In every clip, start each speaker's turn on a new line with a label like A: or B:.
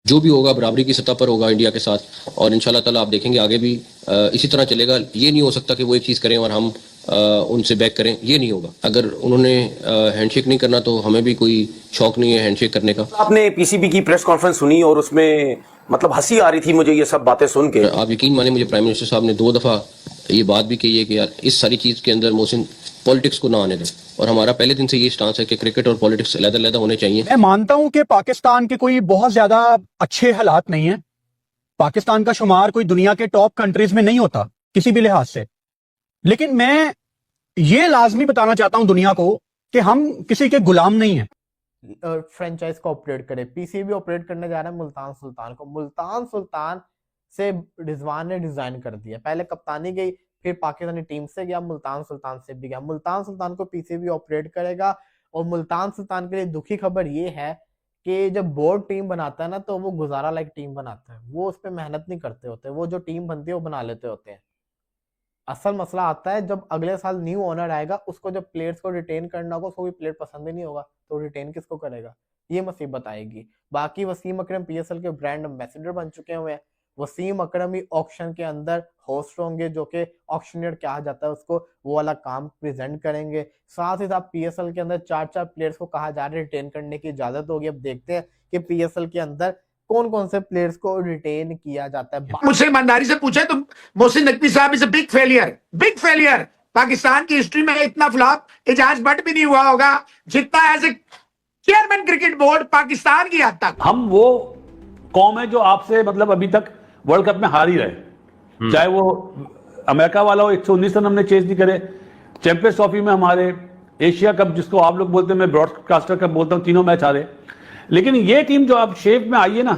A: जो भी होगा बराबरी की सतह पर होगा इंडिया के साथ, और इंशाल्लाह ताला आप देखेंगे आगे भी इसी तरह चलेगा। ये नहीं हो सकता कि वो एक चीज़ करें और हम उनसे बैक करें, ये नहीं होगा। अगर उन्होंने हैंडशेक नहीं करना तो हमें भी कोई शौक नहीं है हैंडशेक करने का।
B: आपने पीसीबी की प्रेस कॉन्फ्रेंस सुनी और उसमें मतलब हंसी आ रही थी मुझे ये सब बातें सुन के।
A: आप यकीन माने मुझे प्राइम मिनिस्टर साहब ने 2 दफ़ा ये बात भी कही है कि यार इस सारी चीज़ के अंदर मोहसिन पॉलिटिक्स को ना आने दें, और हमारा पहले दिन से ये स्टांस है कि क्रिकेट और पॉलिटिक्स अलग-अलग होने चाहिए।
C: मैं मानता हूं कि पाकिस्तान के कोई बहुत ज्यादा अच्छे हालात नहीं है। पाकिस्तान का शुमार कोई दुनिया के टॉप कंट्रीज में नहीं होता किसी भी लिहाज से, लेकिन मैं ये लाजमी बताना चाहता हूं दुनिया को कि हम किसी के गुलाम नहीं है।
D: फ्रेंचाइज को ऑपरेट करे, पीसीबी ऑपरेट करने जा रहा है मुल्तान सुल्तान को। मुल्तान सुल्तान से रिजवान ने डिजाइन कर दिया, पहले कप्तानी गई, फिर पाकिस्तानी टीम से गया, मुल्तान सुल्तान से भी गया। मुल्तान सुल्तान को पीसीबी ऑपरेट करेगा। और मुल्तान सुल्तान के लिए दुखी खबर ये है कि जब बोर्ड टीम बनाता है ना तो वो गुजारा लाइक टीम बनाता है, वो उस पर मेहनत नहीं करते होते, वो जो टीम बनती है वो बना लेते होते हैं। असल मसला आता है जब अगले साल न्यू ओनर आएगा, उसको जब प्लेयर्स को रिटेन करना होगा, उसको भी प्लेयर पसंद ही नहीं होगा तो रिटेन किसको करेगा, ये मुसीबत आएगी। बाकी वसीम अकरम पीएसएल के ब्रांड एम्बेसडर बन चुके हुए हैं। वसीम अकरम ही ऑक्शन के अंदर होस्ट होंगे, जो कि ऑक्शनियर कहा जाता है उसको, वो वाला काम प्रेजेंट करेंगे। साथ ही साथ पीएसएल के अंदर 4-4 प्लेयर्स को कहा जा रहा है रिटेन करने की इजाजत होगी। अब देखते हैं कि पीएसएल के अंदर कौन कौन से प्लेयर्स को रिटेन किया जाता है।
E: मुझसे ईमानदारी से पूछे तो मोहसिन नकवी साहब is a big failure. Pakistan की हिस्ट्री में इतना फ्लॉप एजाज बट भी नहीं हुआ होगा जितना as a chairman cricket board Pakistan की हद तक।
F: हम वो कौम है जो आपसे मतलब अभी तक वर्ल्ड कप में हार ही रहे, चाहे वो अमेरिका वाला हो, 119 रन हमने चेज नहीं करे। चैंपियंस ट्रॉफी में हमारे, एशिया कप जिसको आप लोग बोलते हैं, मैं ब्रॉडकास्टर कप बोलता हूं, तीनों मैच हारे। लेकिन ये टीम जो आप शेप में आई है ना,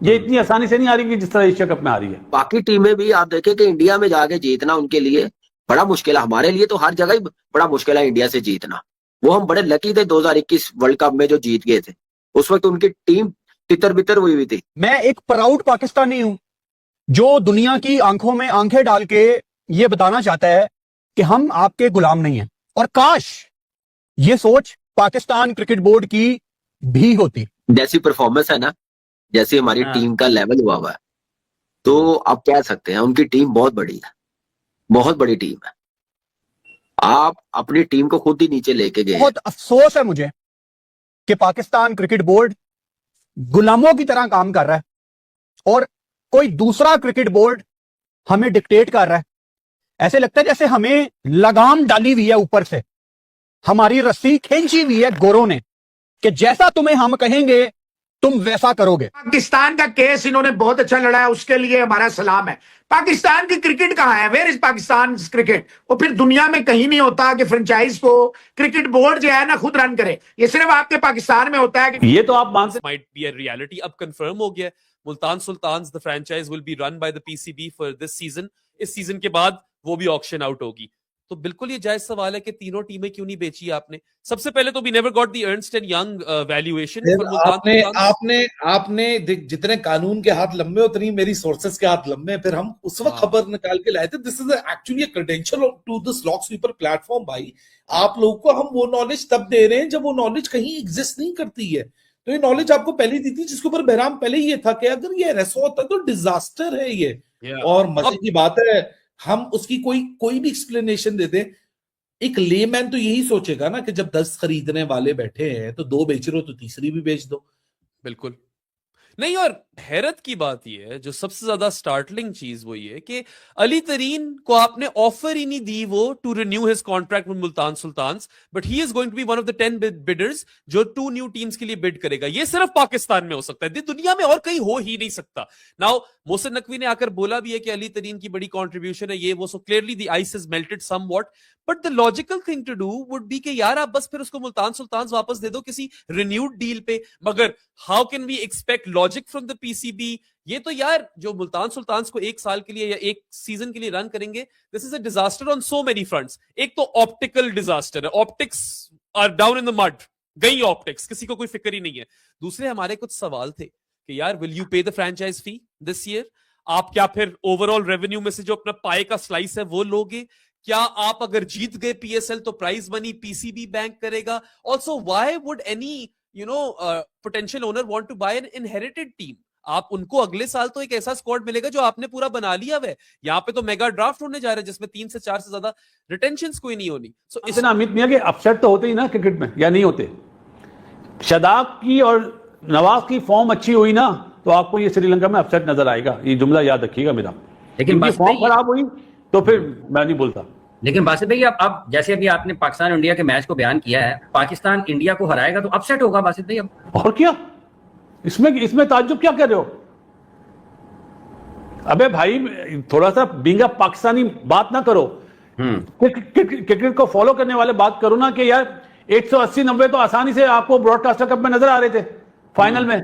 F: ये इतनी आसानी से नहीं आ रही कि जिस तरह एशिया कप में आ रही है।
G: बाकी टीमें भी आप देखें कि इंडिया में जाके जीतना उनके लिए बड़ा मुश्किल है। हमारे लिए तो हर जगह ही बड़ा मुश्किल है इंडिया से जीतना। वो हम बड़े लकी थे 2021 वर्ल्ड कप में जो जीत गए थे, उस वक्त उनकी टीम तितर बितर हुई हुई थी।
C: मैं एक प्राउड पाकिस्तानी हूं जो दुनिया की आंखों में आंखें डाल के ये बताना चाहता है कि हम आपके गुलाम नहीं हैं। और काश ये सोच पाकिस्तान क्रिकेट बोर्ड की भी होती।
G: जैसी परफॉर्मेंस है ना, जैसी हमारी टीम का लेवल हुआ है, तो आप कह सकते हैं उनकी टीम बहुत बड़ी है, बहुत बड़ी टीम है। आप अपनी टीम को खुद ही नीचे लेके गए।
C: बहुत अफसोस है मुझे कि पाकिस्तान क्रिकेट बोर्ड गुलामों की तरह काम कर रहा है और कोई दूसरा क्रिकेट बोर्ड हमें डिक्टेट कर रहा है। ऐसे लगता है जैसे हमें लगाम डाली हुई है ऊपर से, हमारी रस्सी खींची हुई है गोरों ने कि जैसा तुम्हें हम कहेंगे तुम वैसा करोगे।
E: पाकिस्तान का केस इन्होंने बहुत अच्छा लड़ा है, उसके लिए हमारा सलाम है। पाकिस्तान की क्रिकेट कहां है? Where is Pakistan cricket? और फिर दुनिया में कहीं नहीं होता कि फ्रेंचाइज को क्रिकेट बोर्ड जो है ना खुद रन करे, ये सिर्फ आपके पाकिस्तान में होता है।
F: ये तो आप मान सकते
H: might be a reality. अब कंफर्म हो गया, Multan Sultans the franchise will be run by the PCB for this season. इस सीजन के बाद वो भी ऑक्शन आउट होगी। तो बिल्कुल ये जायज सवाल है कि तीनों टीमें क्यों नहीं बेची आपने। सबसे पहले तो we never got the Ernst and Young valuation for Multan.
I: आपने जितने कानून के हाथ लंबे उतनी मेरी सोर्सेस के हाथ लंबे, फिर हम उस वक्त खबर निकाल के लाए थे। This is actually a credential to this lock sweeper platform. भाई आप लोगों को हम वो नॉलेज तब दे रहे हैं जब वो नॉलेज कहीं एग्जिस्ट नहीं करती है। तो ये नॉलेज आपको पहले दी थी, जिसके ऊपर बहराम पहले ये था कि अगर ये ऐसा होता तो डिजास्टर है ये। और मजे की बात है हम उसकी कोई भी एक्सप्लेनेशन दे दे, एक लेमैन तो यही सोचेगा ना कि जब 10 खरीदने वाले बैठे हैं तो 2 बेच रहे हो तो तीसरी भी बेच दो।
H: बिल्कुल नहीं। और हैरत की बात यह है, जो सबसे ज्यादा स्टार्टलिंग चीज वो ये है कि अली तरीन को आपने ऑफर ही नहीं दी वो to renew his contract with Multan Sultans, but he is going to be one of the 10 bidders जो 2 न्यू टीम्स के लिए बिड करेगा। ये सिर्फ पाकिस्तान में हो सकता है, दुनिया में और कहीं हो ही नहीं सकता। नाउ मोहसिन नकवी ने आकर बोला भी है कि अली तरीन की बड़ी कंट्रीब्यूशन है ये वो, so clearly the ice is melted somewhat, but the logical thing to do would be कि यार आप बस फिर उसको मुल्तान सुल्तान्स वापस दे दो किसी रिन्यूड डील पे। मगर how can we expect logic from the PCB? ये तो यार जो मुल्तान सुल्तान्स को 1 साल के लिए या 1 सीजन के लिए रन करेंगे, this is a disaster on so many fronts. एक तो ऑप्टिकल डिजास्टर है, optics are down in the mud, गई ऑप्टिक्स, किसी को कोई फिक्र ही नहीं है। दूसरे हमारे कुछ सवाल थे कि यार विल यू पे the franchise fee this year? आप क्या फिर ओवरऑल रेवेन्यू में से जो अपना पाए का स्लाइस है वो लोगे? क्या आप अगर जीत गए पीएसएल तो प्राइज मनी पीसीबी बैंक करेगा? Also why would any potential owner want to buy an inherited team? आप उनको अगले साल तो एक ऐसा स्क्वाड मिलेगा जो आपने पूरा बना लिया हुआ है। यहाँ पे तो मेगा ड्राफ्ट होने जा रहा है जिसमें 3 से 4 से ज्यादा रिटेंशंस कोई नहीं होनी। सो
F: इस ना अमित मियां के अपसेट तो होते ही ना क्रिकेट में, या नहीं होते? शादाब की और नवाज की फॉर्म अच्छी हुई ना तो आपको ये श्रीलंका में अपसेट नजर आएगा, ये जुमला याद रखिएगा मेरा।
J: लेकिन
F: इनकी फॉर्म खराब हुई तो फिर मैं नहीं बोलता।
J: लेकिन बासित भाई, आप जैसे अभी आपने पाकिस्तान इंडिया के मैच को बयान किया है, पाकिस्तान इंडिया को हराएगा तो अपसेट होगा बासित भाई। अब
F: और क्या इसमें ताज्जुब क्या कर रहे हो? अबे भाई थोड़ा सा बीइंग अ पाकिस्तानी बात ना करो, क्रिकेट को फॉलो करने वाले बात करो ना कि यार 180-90 तो आसानी से आपको ब्रॉडकास्टर कप में नजर आ रहे थे फाइनल में।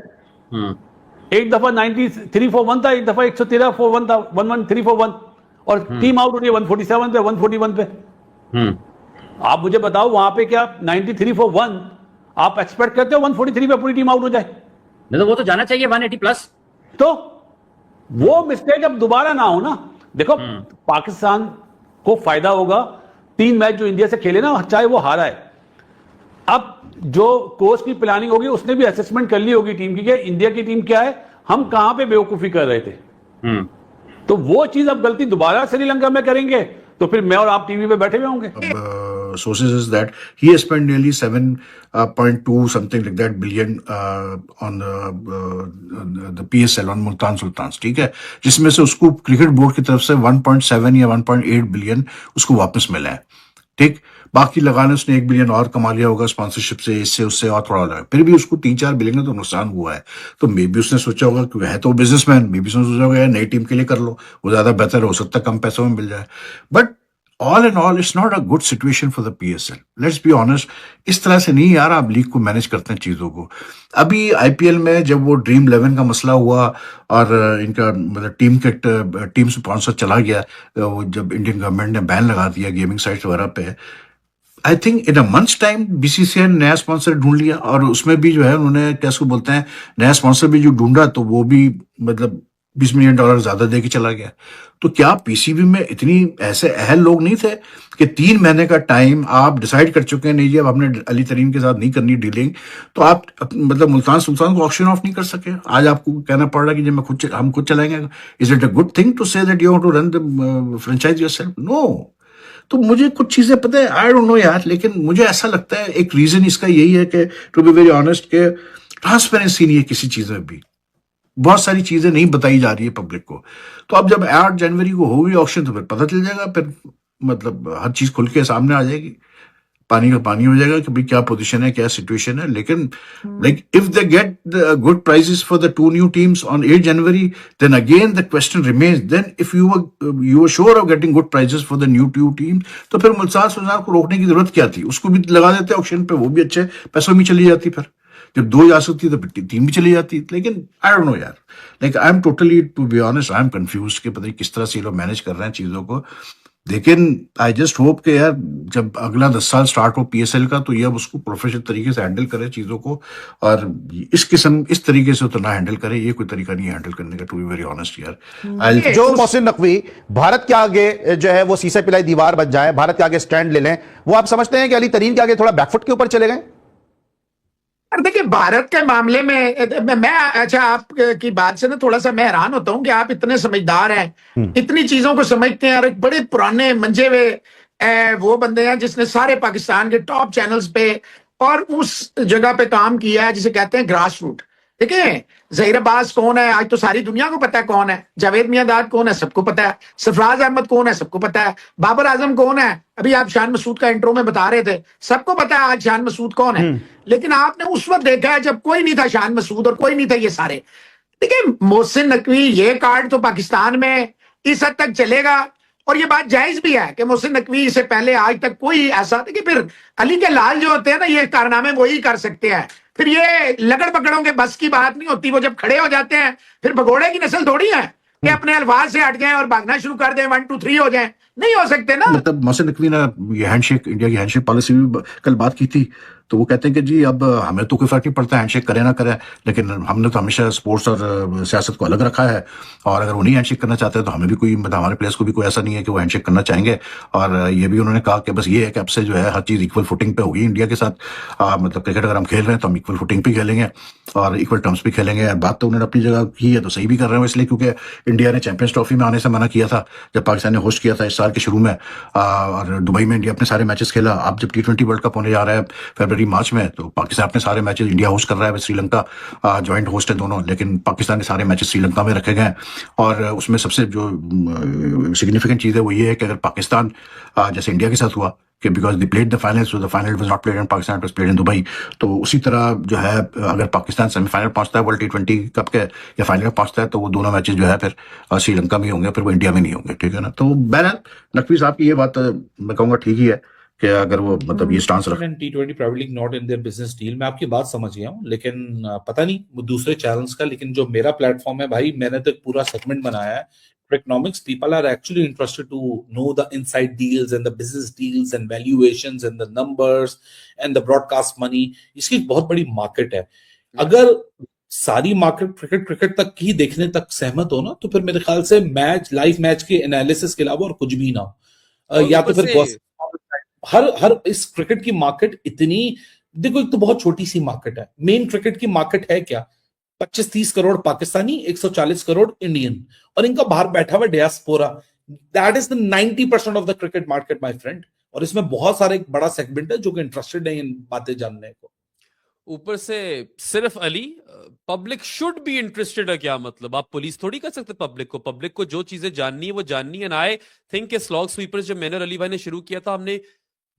F: एक दफा 93 for 1 था, एक दफा 113 for 1 था, 113 for 1, और टीम आउट हो रही है 147 पे, 141 पे। आप मुझे बताओ वहां पे क्या 93 for 1 आप एक्सपेक्ट करते हो 143 पे पूरी टीम आउट हो जाए?
J: नहीं तो वो तो जाना चाहिए 180+।
F: तो वो मिस्टेक अब दोबारा ना हो ना। देखो पाकिस्तान को फायदा होगा, 3 मैच जो इंडिया से खेले ना, चाहे वो हारा है, अब जो कोच की प्लानिंग होगी उसने भी असेसमेंट कर ली होगी टीम की कि इंडिया की टीम क्या है, हम कहां पे बेवकूफी कर रहे थे। तो वो चीज अब गलती दोबारा श्रीलंका में करेंगे तो फिर मैं और आप टीवी पे बैठे हुए होंगे।
K: Sources is that he has spent nearly 7.2 something like that billion on the PSL on Multan Sultans, ठीक है, जिसमें से उसको क्रिकेट बोर्ड की तरफ से 1.7 या 1.8 बिलियन उसको वापस मिला है, ठीक। बाकी लगाने उसने 1 बिलियन और कमा लिया होगा स्पॉन्सरशिप से, इससे उससे और थोड़ा लगा, फिर भी उसको 3-4 बिलियन का तो नुकसान हुआ है। तो मे बी उसने सोचा होगा कि है तो बिजनेसमैन, मे बी उसने सोचा होगा नई टीम के लिए कर लो, वो ज्यादा बेहतर हो सकता है, कम पैसों में मिल जाए। But all in all it's not a good situation for the PSL, let's be honest. इस तरह से नहीं यार आप लीग को मैनेज करते हैं चीजों को। अभी IPL में जब वो ड्रीम 11 का मसला हुआ और इनका मतलब टीम स्पॉन्सर चला गया, वो जब इंडियन गवर्नमेंट ने बैन लगा दिया गेमिंग साइट्स वगैरह पे, I think in a months time BCCI ने नया स्पॉन्सर ढूंढ लिया, और उसमें भी जो है उन्होंने क्या उसको बोलते हैं नया स्पॉन्सर भी जो ढूंढा तो वो भी मतलब $20 मिलियन ज्यादा दे के चला गया। तो क्या PCB में इतनी ऐसे अहल लोग नहीं थे कि 3 महीने का टाइम आप डिसाइड कर चुके हैं, नहीं जी अब आपने अली तरीन के साथ नहीं करनी डीलिंग, तो आप मतलब मुल्तान सुल्तान को ऑक्शन ऑफ नहीं कर सके? आज आपको कहना पड़ रहा है कि जब हम खुद चलाएंगे। Is it a good thing to say that you want to run the franchise yourself? No. तो मुझे कुछ चीजें पता है, आई डोंट नो यार, लेकिन मुझे ऐसा लगता है एक रीजन इसका यही है कि टू बी वेरी ऑनेस्ट के ट्रांसपेरेंसी नहीं है किसी चीज में भी, बहुत सारी चीजें नहीं बताई जा रही है पब्लिक को। तो अब जब 8 जनवरी को होगी ऑक्शन तो फिर पता चल जाएगा, फिर मतलब हर चीज खुल के सामने आ जाएगी, पानी का पानी हो जाएगा कि भाई क्या पोजीशन है, क्या सिचुएशन है। लेकिन like if they get the good prizes for the 2 new teams on 8 January, then again the question remains, then if you were sure of getting good prizes for the new 2 teams, तो फिर मुल्तान सुल्तान को रोकने की जरूरत क्या थी? उसको भी लगा देते ऑक्शन पे, वो भी अच्छे पैसों में चली जाती। फिर जब 2 जा सकती है तो 3 भी चली जाती। लेकिन आई डोंट नो यार, like I am totally to be honest I am confuse कि पता नहीं किस तरह से ये लोग मैनेज कर रहे हैं चीजों को। लेकिन आई जस्ट होप कि यार जब अगला 10 साल स्टार्ट हो PSL का तो ये अब उसको प्रोफेशनल तरीके से हैंडल करे चीजों को, और इस तरीके से तो ना हैंडल करे, ये कोई तरीका नहीं है हैंडल करने का, टू बी वेरी ऑनेस्ट यार।
C: जो मोहसिन नकवी भारत के आगे जो है वो शीशे पिलाई दीवार बच जाए, भारत के आगे स्टैंड ले लें, वो आप समझते हैं कि अली तरीन के आगे थोड़ा बैकफुट के ऊपर चले गए?
E: देखिए भारत के मामले में मैं अच्छा आपकी बात से ना थोड़ा सा मैं हैरान होता हूं कि आप इतने समझदार हैं, इतनी चीजों को समझते हैं, और एक बड़े पुराने मंजे हुए वो बंदे हैं जिसने सारे पाकिस्तान के टॉप चैनल्स पे और उस जगह पे काम किया है जिसे कहते हैं ग्रास रूट। देखिए ज़हीर अब्बास कौन है आज तो सारी दुनिया को पता है कौन है, जावेद मियांदाद कौन है सबको पता है, सरफराज अहमद कौन है सबको पता है, बाबर आजम कौन है, अभी आप शान मसूद का इंट्रो में बता रहे थे, सबको पता है आज शान मसूद कौन है। लेकिन आपने उस वक्त देखा है जब कोई नहीं था शान मसूद और कोई नहीं था ये सारे। देखिए मोहसिन नकवी ये कार्ड तो पाकिस्तान में इस हद तक चलेगा, और ये बात जायज भी है कि मोहसिन नकवी से पहले आज तक कोई ऐसा, देखिए फिर अली के लाल जो होते हैं ना ये कारनामे वही कर सकते हैं, फिर ये लगड़ पकड़ों के बस की बात नहीं होती। वो जब खड़े हो जाते हैं फिर भगोड़े की नस्ल थोड़ी है कि अपने अल्फाज से हट जाएं और भागना शुरू कर दें, 1 2 3 हो जाएं, नहीं हो सकते ना।
K: मतलब मोहसिन नकवी ने ये हैंडशेक, इंडिया की हैंडशेक पॉलिसी भी कल बात की थी, तो वो कहते हैं कि जी अब हमें तो कोई फर्क नहीं पड़ता हैंडशेक करें ना करें, लेकिन हमने तो हमेशा स्पोर्ट्स और सियासत को अलग रखा है, और अगर वो नहीं हैंडशेक करना चाहते हैं तो हमें भी कोई, मतलब हमारे प्लेयर्स को भी कोई ऐसा नहीं है कि वो हैंडशेक करना चाहेंगे। और ये भी उन्होंने कहा कि बस ये है कि अब से जो है हर चीज़ इक्वल फुटिंग पे होगी इंडिया के साथ। मतलब क्रिकेट अगर हम खेल रहे हैं तो हम इक्वल फुटिंग पे खेलेंगे और इक्वल टर्म्स पे खेलेंगे। बात तो उन्होंने अपनी जगह की है, तो सही भी कर रहे हैं इसलिए क्योंकि इंडिया ने चैंपियंस ट्रॉफी में आने से मना किया था जब पाकिस्तान ने होस्ट किया था इस साल के शुरू में। और दुबई में इंडिया अपने सारे मैचेस खेला। अब जब T20 वर्ल्ड कप होने जा रहा है फरवरी मार्च में, तो पाकिस्तान अपने सारे मैचेस, इंडिया होस्ट कर रहा है, श्रीलंका ज्वाइंट होस्ट है दोनों, लेकिन पाकिस्तान के सारे मैचेस श्रीलंका में रखे गए हैं। और उसमें सबसे जो सिग्निफिकेंट चीज़ है वो ये है कि अगर पाकिस्तान जैसे इंडिया के साथ हुआ कि because they played the final, so the final was not played in Pakistan, it was played in Dubai, तो उसी तरह जो है अगर पाकिस्तान सेमीफाइनल पहुंचता है वर्ल्ड T20 कप के या फाइनल में पहुंचता है तो वो दोनों मैचेस जो है फिर श्रीलंका में ही होंगे, फिर वो इंडिया में नहीं होंगे, ठीक है ना। तो बहरहाल नकवी साहब की ये बात मैं कहूँगा ठीक ही है कि अगर वो मतलब ये स्टांस रख
I: T20 probably not in their business deal। मैं आपकी बात समझ गया हूँ, लेकिन पता नहीं वो दूसरे चैनल्स का, लेकिन जो मेरा प्लेटफॉर्म है भाई, मैंने तो एक पूरा सेगमेंट बनाया है economics। People are actually interested to know the inside deals and the business deals and valuations and the numbers and the broadcast money। इसकी एक बहुत बड़ी मार्केट है। अगर सारी मार्केट क्रिकेट तक ही देखने तक सहमत हो ना, तो फिर मेरे ख्याल से मैच, लाइव मैच के एनालिसिस के अलावा और कुछ भी ना हो, या तो फिर हर इस क्रिकेट की मार्केट इतनी, देखो एक तो बहुत छोटी सी मार्केट है। मेन क्रिकेट की मार्केट है क्या, 25-30 करोड़ पाकिस्तानी, 140 करोड़ इंडियन, और इनका बाहर बैठा हुआ diaspora. That is the 90% of the cricket market my friend. और इसमें बहुत सारे एक बड़ा सेगमेंट है जो कि इंटरेस्टेड है इन बातें जानने को।
H: ऊपर से सिर्फ Ali, public should be interested है क्या मतलब? आप पुलिस थोड़ी कर सकते पब्लिक को जो चीजें जाननी है वो जाननी है। आई थिंक के स्लॉग स्वीपर्स जब मैंने और अली भाई ने शुरू किया था, हमने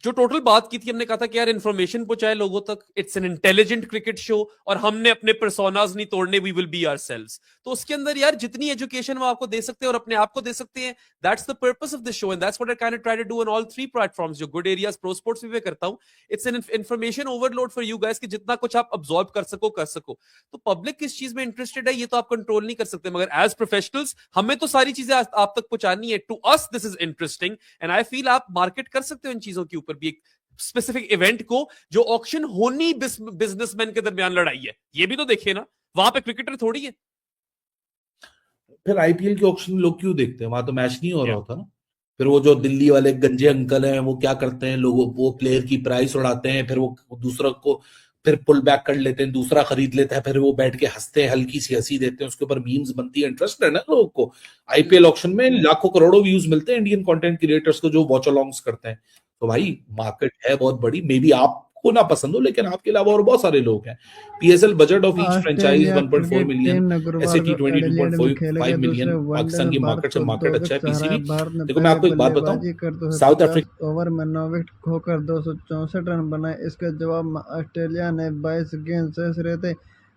H: जो टोटल बात की थी, हमने कहा था कि यार इन्फॉर्मेशन पहुंचाए लोगों तक, it's an intelligent cricket show, और हमने अपने पर्सोनास नहीं तोड़ने, वी विल बी आवरसेल्व्स। तो उसके अंदर यार जितनी एजुकेशन वो आपको दे सकते हैं और अपने आप को दे सकते हैं, that's the purpose of this show and that's what I kind of try to do on all 3 platforms. जो गुड एरियाज प्रो स्पोर्ट्स भी करता हूं, it's an information overload for you guys कि जितना कुछ आप अब्सॉर्ब कर सको। तो पब्लिक किस चीज में इंटरेस्टेड है ये तो आप कंट्रोल नहीं कर सकते, मगर एज प्रोफेशनल्स हमें तो सारी चीजें आप तक पहुंचानी है। To us this is interesting and I feel आप मार्केट कर सकते हो इन चीजों के ऊपर भी। एक स्पेसिफिक इवेंट को जो ऑक्शन होनी बिजनेसमैन के दरमियान लड़ाई है, ये भी तो देखे ना, वहां पे क्रिकेटर थोड़ी है।
I: फिर IPL के ऑक्शन लोग क्यों देखते हैं? वहां तो मैच नहीं हो रहा होता ना। फिर वो जो दिल्ली वाले गंजे अंकल हैं वो क्या करते हैं, लोगों वो प्लेयर की प्राइस उड़ाते हैं, फिर वो दूसरा को फिर पुल बैक कर लेते हैं, दूसरा खरीद लेता है, फिर वो बैठ के हंसते हैं, हल्की सी हंसी देते हैं, उसके ऊपर मीम्स बनती है। इंटरेस्ट है ना लोगों को। IPL ऑक्शन में लाखों करोड़ों व्यूज मिलते हैं इंडियन कंटेंट क्रिएटर्स को जो वॉच अलोंग्स करते हैं। तो भाई मार्केट है बहुत बड़ी। मे बी आपको ना पसंद हो, लेकिन आपके अलावा और बहुत सारे लोग हैं। PSL budget of each franchise 1.4 million, ऐसे T20 2.5 मिलियन। पाकिस्तान की मार्केट से मार्केट अच्छा है। PCB देखो मैं आपको एक बात बताऊं, साउथ अफ्रीका
L: ओवर में 9 विकेट खोकर 264 रन बनाए। इसके जवाब में ऑस्ट्रेलिया ने 22 गेंद शेष रहते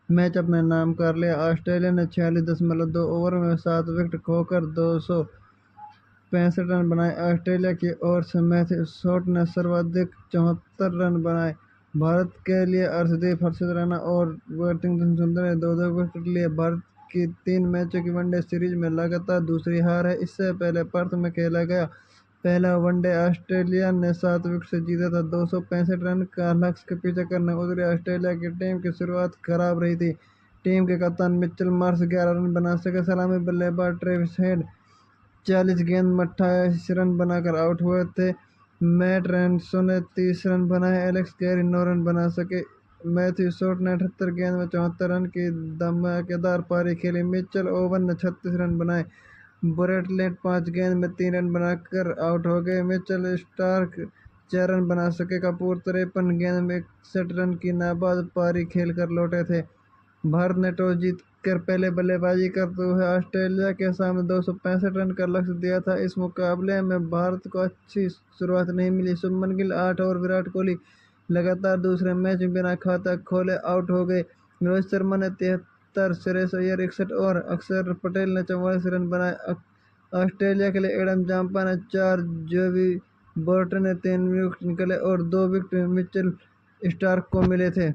L: मैच अपने नाम कर लिया। ऑस्ट्रेलिया ने 46.2 ओवर में 7 विकेट खोकर 265 रन बनाए। ऑस्ट्रेलिया की ओर से मैथ्यू शॉट ने सर्वाधिक 74 रन बनाए। भारत के लिए अर्शदीप, हर्षित राणा और वर्थिंगटन सुंदर ने 2-2 विकेट लिए। भारत की 3 मैचों की वनडे सीरीज में लगातार दूसरी हार है। इससे पहले पर्थ में खेला गया पहला वनडे ऑस्ट्रेलिया ने 7 विकेट से जीता था। 265 रन का लक्ष्य के पीछे करने उतरी ऑस्ट्रेलिया की टीम की शुरुआत खराब रही थी। टीम के कप्तान मिचेल मार्श 11 रन बना सके। सलामी बल्लेबाज ट्रेविस हेड 40 गेंद में 28 रन बनाकर आउट हुए थे। मैट रेनसो ने 30 रन बनाए। एलेक्स कैरी 9 रन बना सके। मैथ्यू शॉट ने 78 गेंद में 74 रन की धमाकेदार पारी खेली। मिचेल ओवन ने 36 रन बनाए। ब्रेट लेट 5 गेंद में 3 रन बनाकर आउट हो गए। मिचेल स्टार्क 4 रन बना सके। कपूर 53 गेंद में 61 रन की नाबाद पारी खेलकर लौटे थे। भारत ने टॉस जीत कर पहले बल्लेबाजी करते हुए ऑस्ट्रेलिया के सामने 265 रन का लक्ष्य दिया था। इस मुकाबले में भारत को अच्छी शुरुआत नहीं मिली। शुभमन गिल 8 और विराट कोहली लगातार दूसरे मैच में बिना खाता खोले आउट हो गए। रोहित शर्मा ने 73, श्रेयस अय्यर 61 और अक्षर पटेल ने 44 रन बनाए। ऑस्ट्रेलिया के लिए एडम जाम्पा ने 4, जोवी बोर्टन ने 3 विकेट निकाले और 2 विकेट मिचेल स्टार्क को मिले थे।